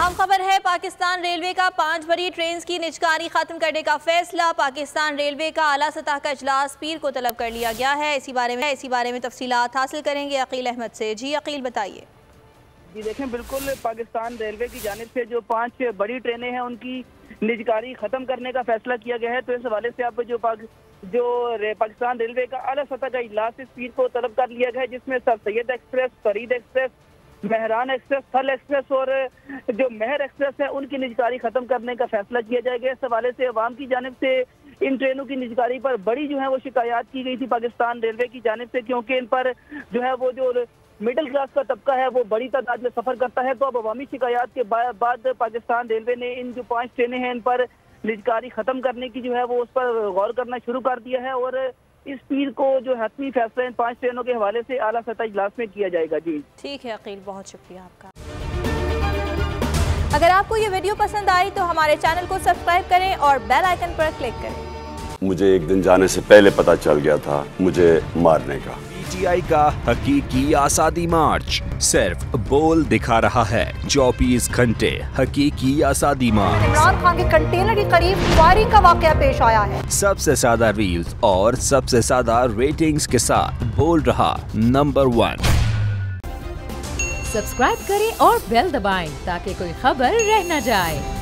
अहम खबर है, पाकिस्तान रेलवे का 5 बड़ी ट्रेन की निजकारी खत्म करने का फैसला। पाकिस्तान रेलवे का आला सतह का इजलास पीर को तलब कर लिया गया है। इसी बारे में तफसीलात हासिल करेंगे अकील अहमद से। जी अकील, बताइए। जी देखें, बिल्कुल पाकिस्तान रेलवे की जानिब से जो 5 बड़ी ट्रेनें हैं उनकी निजकारी खत्म करने का फैसला किया गया है। तो इस हवाले से अब पाकिस्तान रेलवे का आला सतह का इजलास इस पीर को तलब कर लिया गया है, जिसमें sir Syed express, Farid express, Mehran express, थल एक्सप्रेस और जो मेहर एक्सप्रेस है उनकी निजकारी खत्म करने का फैसला किया जाएगा। इस हवाले से अवाम की जानिब से इन ट्रेनों की निजकारी पर बड़ी जो है वो शिकायत की गई थी पाकिस्तान रेलवे की जानिब से, क्योंकि इन पर जो है वो जो मिडिल क्लास का तबका है वो बड़ी तादाद में सफर करता है। तो अब अवामी शिकायत के बाद पाकिस्तान रेलवे ने इन जो 5 ट्रेनें हैं इन पर निजकारी खत्म करने की जो है वो उस पर गौर करना शुरू कर दिया है और इस पीर को जो हतमी फैसला इन 5 ट्रेनों के हवाले से आला सतह इजलास में किया जाएगा। जी ठीक है अकील, बहुत शुक्रिया आपका। अगर आपको ये वीडियो पसंद आई तो हमारे चैनल को सब्सक्राइब करें और बेल आइकन पर क्लिक करें। मुझे एक दिन जाने से पहले पता चल गया था मुझे मारने का। PTI का हकीकी आज़ादी मार्च सिर्फ बोल दिखा रहा है। 24 घंटे हकीकी आज़ादी मार्च। इमरान खान के कंटेनर के करीब फायरिंग का वाकया पेश आया है। सबसे ज्यादा रील्स और सबसे ज्यादा रेटिंग्स के साथ बोल रहा नंबर 1। सब्सक्राइब करें और बेल दबाएं ताकि कोई खबर रह न जाए।